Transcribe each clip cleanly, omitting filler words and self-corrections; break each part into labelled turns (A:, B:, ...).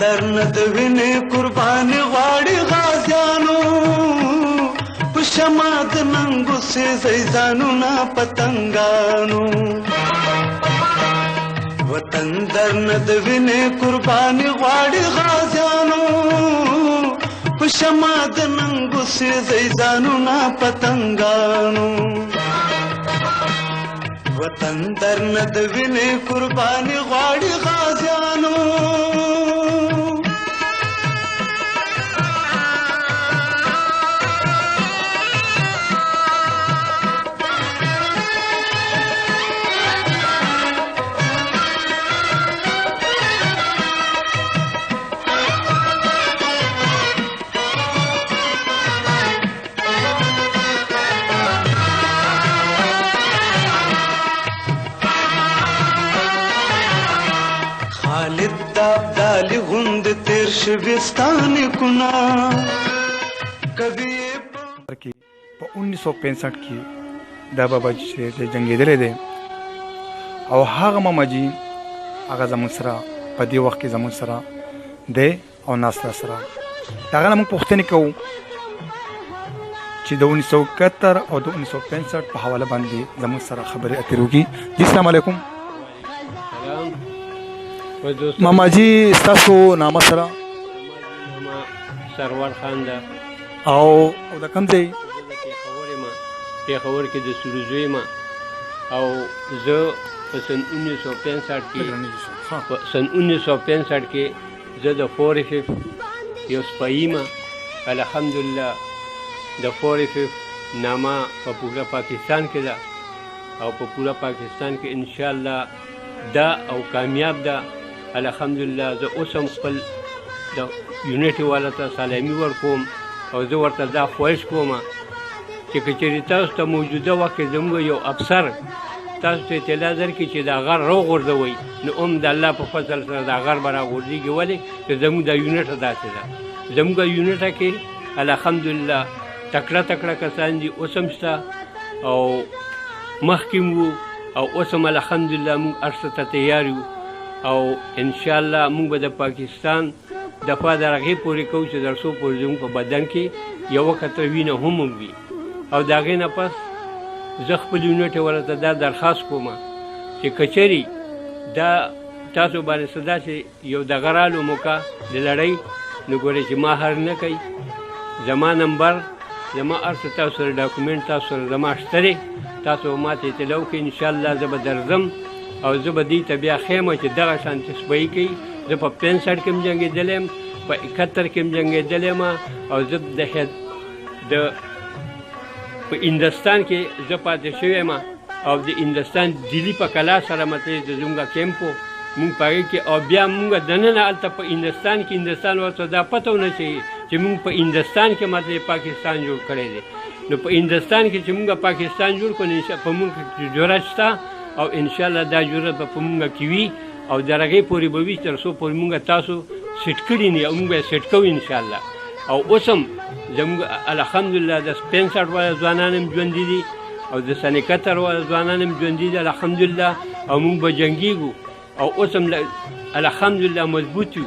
A: وطندر نه د وینې قرباني غواړي غازیانو په شمع د ننګو سېزئ ځانونه پتنګانو وطندر نه د وینې قرباني غواړي غازیانو په شمع د ننګو سېزئ ځانونه پتنګانو وطندر نه د وینې قرباني غواړي غازیانو خالد د ابدالي غوند تیر شوستانې کونه کبي
B: په 1965 کې دا بابا چې جنګېدلی دی او هغه ماماجي هغه زموږ سره په دې وخت کې زموږ سره دی او ناسته سره د هغه نه موږ پوښتنې کوو چې د 1971 او د 1965 په حواله باندې زموږ سره خبرې اترې وکړي. جی السلام علیکم ماماجي ستاسو نامه سره
C: سرور خان ده
B: او د کوم ځای
C: پېښور کې د سروزوی ما او زه په سن 1965 کې زه د 45 یو سپایي ما الحمدلله د 45 نامه په پوره پاکستان کې ده او په پوره پاکستان کې انشاءالله دا او کامیاب ده الحمدلله. زه اوس هم خپل د یونټي والا ته سلامي ورکوم او زه ورته دا خواهش کوم چې که چېرې تاسو ته موجوده وخت کې زموږ یو افسر تاسو ته اطلاع درکړي چې دا غر راوغورځوئ نو هم د الله په فضل سره دا غر به راغورځېږي. ولې چې زموږ دا یونټه داسې ده زموږ یونټه کې الحمدلله تکړه کسان دي اوس هم شته او مخکې وو او اوس هم الحمدلله موږ هر څه ته تیار یو او انشاءالله موږ به د پاکستان دفاع د هغې پورې کوو چې تر څو پورې زموږ په بدن کې یوه قطره وینه هم وي او د هغې نه پس زه خپل یونټ والا ته دا درخواست کوم چې که چېرې دا تاسو باندې څه داسې یو دغه رالو موقع د لړۍ نو ګورئ چې ما هر نه کوي زما نمبر زما هر څه تاسو سره ډاکومنټ تاسو سره زما شته دی تاسو ما ته اطلاع وکړئ انشاءالله زه به درځم او زه به دې ته بیا ښیم چې دغه شانتې سپایي کوي. زه په 65 کې هم جنګېدلی یم په 71 کې هم جنګېدلی یم او زه د په هندوستان کې زه پاتې شوی یم او د هندوستان دلی په کلا سره مطلب د زموږ کیمپو مونږ په هغې کې او بیا مونږ دننه هلته په هندوستان کې هندوستان ورته دا پته ونه شي چې مونږ په هندوستان کې مطلب پاکستان جوړ کړی دی نو په هندوستان کې چې مونږ پاکستان جوړ کړو په مونږ جوړه شته او انشاءالله دا جوړه به په مونږ کې وي او د هغې پورې به وي تر څو پورې مونږ تاسو سیټ کړي نه او مونږ به سیټ کوو انشاءالله. او اوس هم زموږ الحمدلله د 65 والا ځوانان هم ژوندي دي او د سنې 71 والا ځوانان هم ژوندي دي الحمدلله او مونږ به جنګېږو او اوس هم الحمدلله مضبوط یو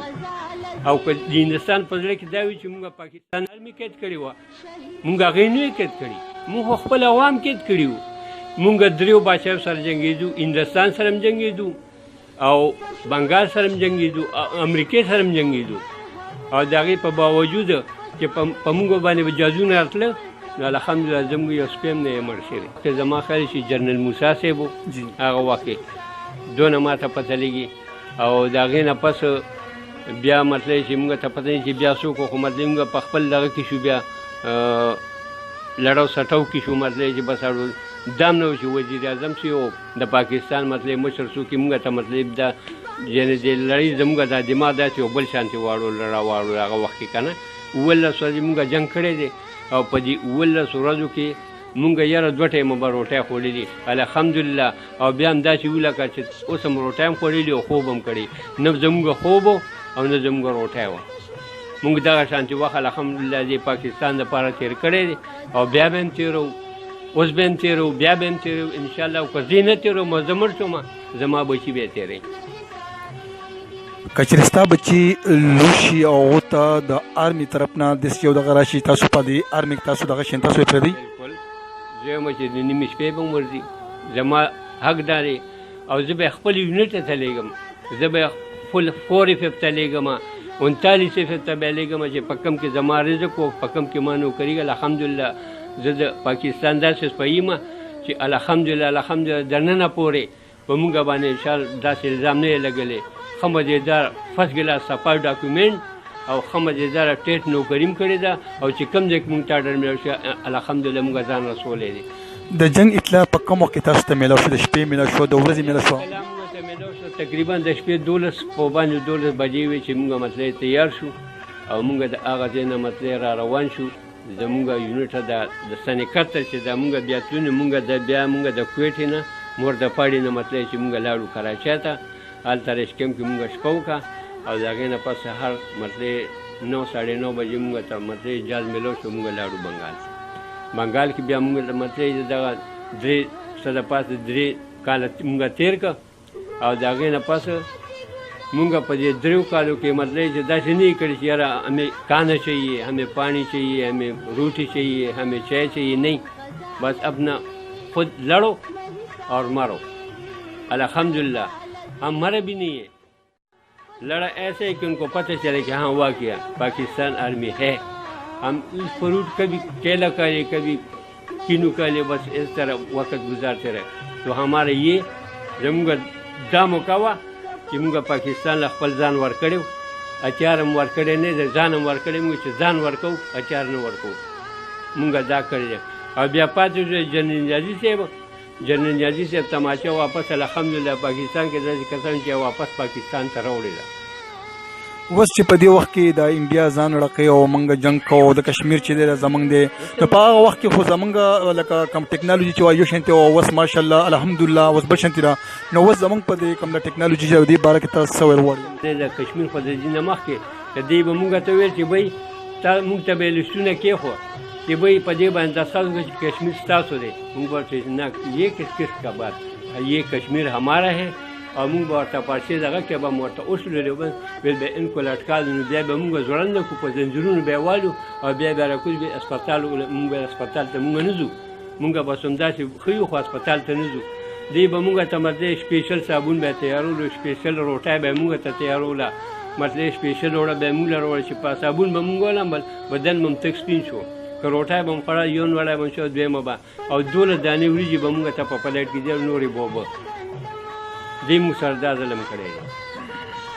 C: او که د هندوستان په زړه کې دا وي چې مونږ پاکستان آرمي قید کړې وه مونږ هغې نه یې قید کړي مونږ خو خپل عوام قید کړي وو. مونږ دریو باچاو سره جنګېدو هندوستان سره هم جنګېدو او بنګال سره هم جنګېدو او امریکې سره هم جنګېدو او د هغې په باوجود چې په مونږ باندې به جازونه راتله نو الحمدلله زموږ یو سپی هم نه یې مړ شوی. زما خیال چې جنرل موسی صاحب و هغه وخت کې دونه ما ته پته لګي او د هغې نه پس بیا مطلب چې مونږ ته پته نه چې بیا څوک خو مطلب مونږ په خپل دغه کې شو بیا لړو سټو کې شو مطلب چې بس دام نه و چې وزیر اعظم شي او د پاکستان مطلب مشر څوک یې مونږ ته مطلب دا یعنې د لړۍ زموږ دا دماغ داسې یو بل شانتې واړو راواړو هغه وخت کې که نه 19 ورځې مونږ جنګ کړی دی او په دې 19 ورځو کې مونږ یاره 2 ټایمه به روټۍ خوړلي دي الحمدلله او بیا هم داسې ولکه چې اوس هم روټۍ هم خوړلي او خوب هم کړی نه زموږ خوب او نه زموږ روټۍ وه مونږ دغه شانتې وخت الحمدلله د پاکستان دپاره تېر کړی دی او بیا به هم تېرو اوس به هم تېرو بیا به هم تېرو انشاءالله او که زه نه تېروم زه مړ شوم زما بچي به یې تېروي.
B: کچېرې ستا بچي لوی شي او هغو ته د آرمي طرف نه داسې یو دغه راشي تاسو په دې آرمي کې تاسو دغه شین تاسو یې پرېږدئ.
C: بالکل زه یم چې د نیمې شپې به هم ورځي زما حق دا دی او زه به خپل یونټ ته لېږم زه به خپل 45 ته لېږم 39 ته به لېږم چې په کوم کې زما رزق او په کوم کې ما نوکري الحمدلله زه د پاکستان داسې سپی یم چې الحمدلله دننه پورې په موږ باندې انشاءالله داسې الزام نه یې لګلی ښه مزېدار فرست کلاس صفا ډاکومنټ او ښه مزېداره ټیټ نوکري هم کړې ده او چې کوم ځای کې موږ ته اډر میلاو شي الحمدلله موږ ځان رسولی دی.
B: د جنگ اطلاع په کوم وخت کې تاسو ته میلاو شو؟ د شپې میلاو شو د ورځې میلاو شو؟
C: موږ ته میلاو شو تقریبا د شپې 12 په باندې 12 بجې وې چې موږ مطلب تیار شو او موږ د هغه ځای نه مطلب را روان شو زموږ یونټ د سنې 71 چې دا موږ بیا تلو موږ د کویټې نه موردپاړې نه مطلب چې موږ لاړو کراچۍ ته هلته رشکم کې موږ شپه وکړه او د هغې نه پس سهار مطلب 9 ساړه 9 بجې موږ ته مطلب اجازه میلاو شو موږ لاړو بنګال کې بیا موږ مطلب دغه 3 کاله موږ تیر کړه او د هغې نه پس مونږ په دې 3 کالو کې مطلب چې داسې نه کړي چې یاره ہمیں کھانا چاہیے ہمیں پانی چاہیے ہمیں روٹی چاہیے ہمیں چائے چاہیے نہیں بس اپنا خود لڑو اور مرو الحمدللہ ہم مرے بھی نہیں ہیں لڑا ایسے کہ ان کو پتہ چلے کہ ہاں ہوا کیا پاکستان آرمی ہے ہم فروٹ کبھی کیلا کا لے کبھی کینو کا لے بس اس طرح وقت گزارتے رہے تو ہمارا یہ زموږ دا موقع چې موږ پاکستان له خپل ځان ورکړی اچار هم ورکړی نه دی ځان هم ورکړی موږ چې ځان ورکوو اچار نه ورکوو موږ دا کړی دی او بیا پاتې شو جنرال نیازي صاحب تماچه واپس الحمدلله پاکستان کې داسې کسان چې واپس پاکستان ته راوړې ده.
B: اوس چې په دې وخت کې د انډیا ځان ړقی او موږ جنګ کوو د کشمیر چې دی زموږ دی نو په هغه وخت کې خو زموږ لکه کم ټیکنالوژي چې وایي یو شانتې او اوس ماشاءالله الحمدلله اوس بل شانتې ده نو اوس زموږ په دې کوم ټیکنالوژي چې دې باره کې تاسو څه ویل غواړئ؟
C: د کشمیر په دې نه مخکې د دې به موږ ته ویل چې بھائی موږ ته به لسټونه کېښوه چې بھائی په دې باندې داستان چې کشمیر ستاسو دی موږ ورته نه یہ کس کا بات یہ کشمیر ہمارا ہے او موږ به ورته پارچې دغه کې به مو ورته وشلولې ویل به انکو لټکال نو بیا به موږ ځوړند کړو په زنځیرونو به یې والو او بیا به راکوز به هسپتال موږ به هسپتال ته موږ نه ځو موږ به همداسې ښیو خو هسپتال ته نه ځو دی به موږ ته مطلب سپیشل صابون به تیارولو سپیشل روټۍ به موږ ته تیاروله مطلب سپیشل وړه به موږ راوړل چې په صابون به موږ ولمبل بدن به هم تک سپین شو که روټۍ به هم خوړه یون وړی به شو دویمه به او 12 دانې وریجې به موږ ته په پلیټ کې دی نورې بوبه دې موږ سره دا ظلم کړی دی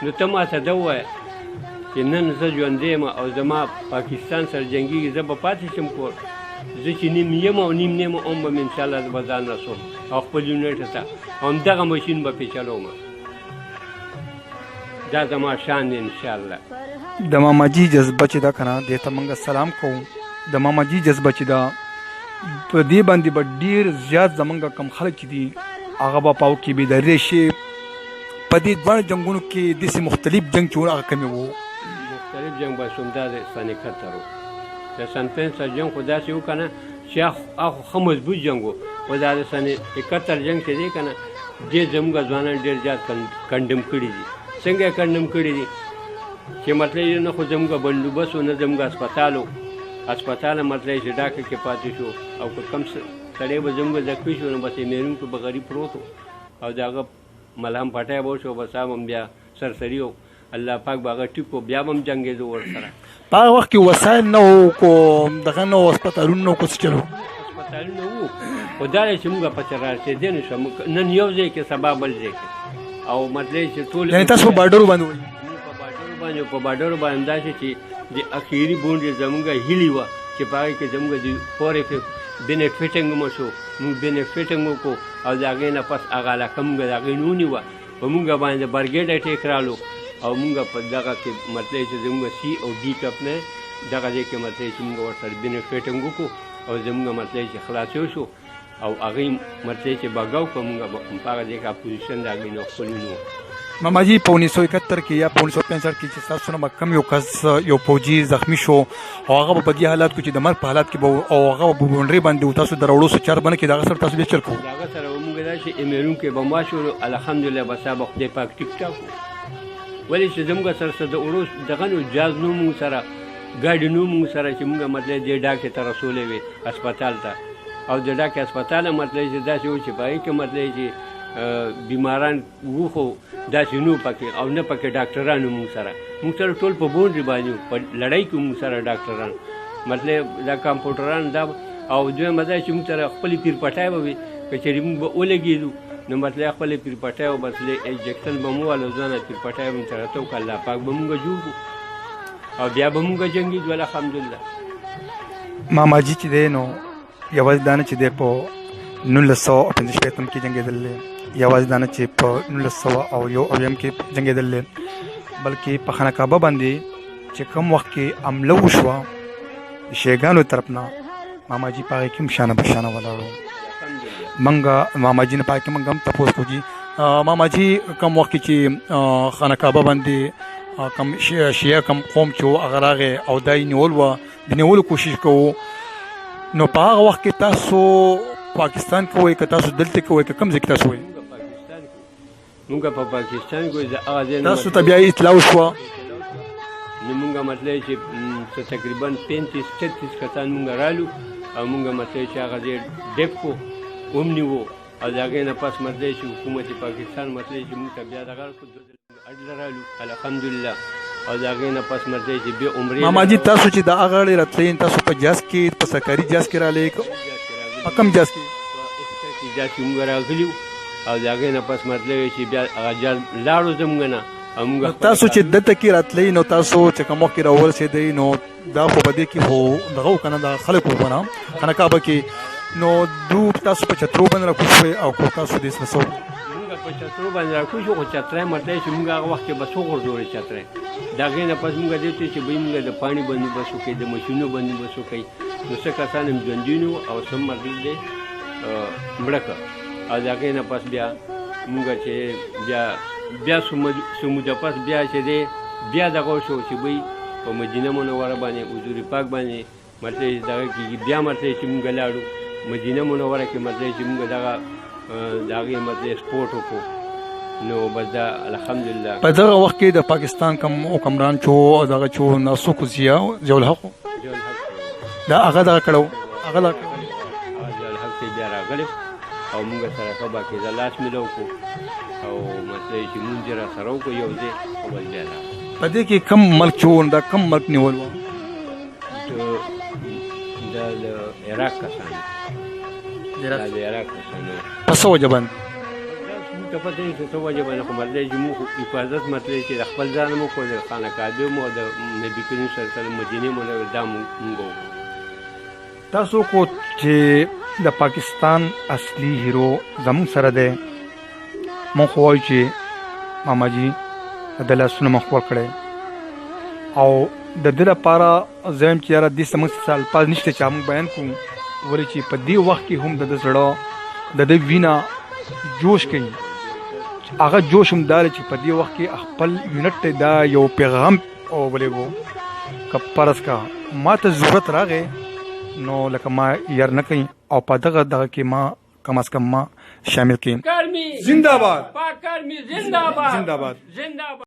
C: نو ته ما ته دا ووایه چې نن زه ژوندی یم او زما پاکستان سره جنګېږي زه به پاتې شم کور زه چې نیم یم او نیم نه یم هم به مې انشاءالله زه به ځان رسوم او خپل یونټ ته او همدغه مشین به پرې چلوم دا زما شان دی انشاءالله.
B: د ماماجي جذبه چې دا که نه دې ته موږ سلام کوو د ماماجي جذبه چې دا په دې باندې به ډېر زیات زموږ کم خلک چې دي هغه به په هغو کې بیداري شي په دې دواړو جنګونو کې داسې مختلف جنګ چې هغه کمې وو
C: مختلف جنګ به همدا د سن 71 و د سن 65 جنګ خو داسې و که نه چې هغه ښه مضبوط جنګ و خو دا د سن 71 جنګ چې دی که نه دې زموږ ځوانان ډېر زیات کنډم کړي دي څنګه یې کنډم کړي دي چې مطلب یې نه خو زموږ بندوبست و نه زموږ هسپتال و هسپتال مطلب چې ډاکټر کې پاتې شو او که کم سړی به زموږ زخمي شو نو بس یې مېرونکو به غریب پروت و او د هغه ملهم پټی به وشو بس هم بیا سرسري و الله پاک به هغه ټیک و بیا به هم جنګېدو ورسره
B: په هغه وخت کې وسایل نه وو کو دغه نه وو هسپتالونه نه وو کو څه چل وو
C: هسپتالونه وو خو دا دی چې موږ پسې رارسېدی نه شو نن یو ځای کې سبا بل ځای کې او مطلب چې ټول
B: یعنې تاسو په باډرو باندې وایي
C: په باډرو باندې داسې چې د اخري بونډې زموږ هیلې وه چې په هغې کې زموږ د بینیفټنګ مو شو موږ بینیفټنګ وکړو او د هغې نه پس هغه علاقه موږ د هغې نه ونیوه په موږ باندې برګېډ اټیک رالو او موږ په دغه کې مطلب چې زموږ سی او ډي ټپ نه دغه ځای کې مطلب چې موږ ورسره بینیفټنګ وکړو او زموږ مطلب چې خلاص شو او هغې مطلب چې بګاو کړو موږ په هغه ځای کې اپوزیشن د هغې نه خپل ونیو.
B: ماماجي په 1971 کې یا په 1965 کې چې ستاسو نه به کم یو کس یو فوجي زخمي شو او هغه به په دې حالات کې چې د مرګ په حالات کې به او هغه به بونډرۍ باندې تاسو د راوړو څه چار باندې کې د هغه سره تاسو بیا چل کوو
C: د هغه سره به موږ داسې ایمیرون کې به ما شو الحمدلله به سا به خدای پاک ټیک ټاک و ولې چې زموږ سره څه د وړو دغه نو جاز نو مونږ سره ګاډي نو مونږ سره چې مونږ مطلب دې ډاکټر ته رسولې وې هسپتال ته او د ډاکټر هسپتال مطلب چې داسې و چې په هغې کې مطلب چې بیماران وو خو داسې نو پکې او نه پکې ډاکټرانو مونږ سره ټول په بونډري باندې په لړۍ کې مونږ سره ډاکټران مطلب دا کمپاوډران دا او دویمه دا چې مونږ سره خپلې پیرپټۍ به وي که چېرې مونږ به ولګېدو نو مطلب خپلې پیرپټۍ او مطلب انجکشن به مو والو ځانه پیرپټۍ به مونږ سره ته وکړه الله پاک به مونږ جوړ کړو او بیا به مونږ جنګېدو الحمدلله
B: ماماجي چې دی نو یوازې دا نه چې دی په 1955 کې جنګېدلی دی یوازې دا نه چې په 1901 کې جنګېدلی دی بلکې په خانه کعبه باندې چې کوم وخت کې حمله وشوه د شیګانو طرف نه ماماجي په هغې کې هم شانه بشانه ولاړو منګه ماماجي نه په هغې کې موږ هم تپوس کوو جي ماماجي کوم وخت کې چې خانه کعبه باندې کم شیعه کم قوم چې و هغه راغی او دا یې نیول وه د نیولو کوشش کوو نو په هغه وخت کې تاسو پاکستان کې وئ که تاسو دلته کې وئ که کوم ځای کې تاسو وئ
C: مونږ په پاکستان کې د هغه ځای نه
B: تاسو ته بیا اطلاع وشوه
C: نو مونږ مطلب چې تقریبا 35-36 کسان مونږ رالو او مونږ مطلب چې هغه ځای ډیپ کو ومنیوو او د هغې نه پس مطلب چې حکومت پاکستان مطلب چې مونږ ته بیا دغه اډله رالو الحمدلله او د هغې نه پس مطلب چې بیا عمرې
B: ماماجي تاسو چې د هغه اړې راتلئ تاسو په جاز کې په سرکاري جاز کې رالئ په کوم جاز کې
C: جاز کې مونږ راغلي او د هغې نه پس مطلب چې بیا هغه جاز لاړو زموږ نه
B: تاسو چې دلته کې راتلئ نو تاسو چې کوم وخت کې راورسېدئ نو دا خو په دې کې خو دغه و که نه د خلک و که نه خانه کعبه کې نو دو تاسو په چترو باندې راکوز شوئ او کو تاسو دې څه وکړو
C: مونږ په چترو باندې راکوز شو خو چتری مطلب چې مونږ هغه وخت کې بس وغورځولې چتری د هغې نه پس مونږ دې ته چې بهی مونږ د پاڼې بندوبست وکړئ د مشینو بندوبست وکړئ نو څه کسان هم ژوندي نه وو او څه مطلب دی مړه کړه او د هغې نه پس بیا مونږ چې بیا څه موده پس بیا چې دی بیا دغه شو چې بهی په مدینه منوره باندې حضور پاک باندې مطلب دغه کېږي بیا مطلب چې مونږ لاړو مدینه منوره کې مطلب چې مونږ دغه د هغې مطلب سپورټ وکړو نو بس دا الحمدلله
B: په دغه وخت کې د پاکستان کوم حکمران چې و دغه چې و ناسوک ضیاءالحق دا هغه دغه کړی و هغه دغه
C: ضیاءالحق چې بیا راغلی او مونږ سره ښه باقاعده لاس میلاو کړو او مطلب چې مونځ یې را سره وکړو یو ځای او بس بیا راغلو
B: په دې کې کم ملک چې و دا کم ملک نیول و
C: د عراق کسان د عراق کسان
B: په څه وجه باندې
C: موږ ته پته نه څه وجه باندې خو مطلب چې موږ حفاظت مطلب چې د خپل ځان مو کو د خانه کعبې مو د نبي کریم صلی الله علیه وسلم مدینې منورې دا مونږ
B: تاسو کو چې د پاکستان اصلي هیرو زموږ سره دی مونږ خو وایو چې ماماجي د لاسونه مخ ورکړی او د دې لپاره زه یم چې یاره دې څه موږ څه الفاظ نشته چې موږ بیان کړو ولې چې په دې وخت کې هم د ده زړه د ده وینه جوش کوي هغه جوش هم دا دی چې په دې وخت کې خپل یونټ ته دا یو پیغام ولېږو که فرض کا ما ته ضرورت راغی نو لکه ما یار نه کوي او په دغه کې ما کم از کم ما شامل کړي
C: زندہ باد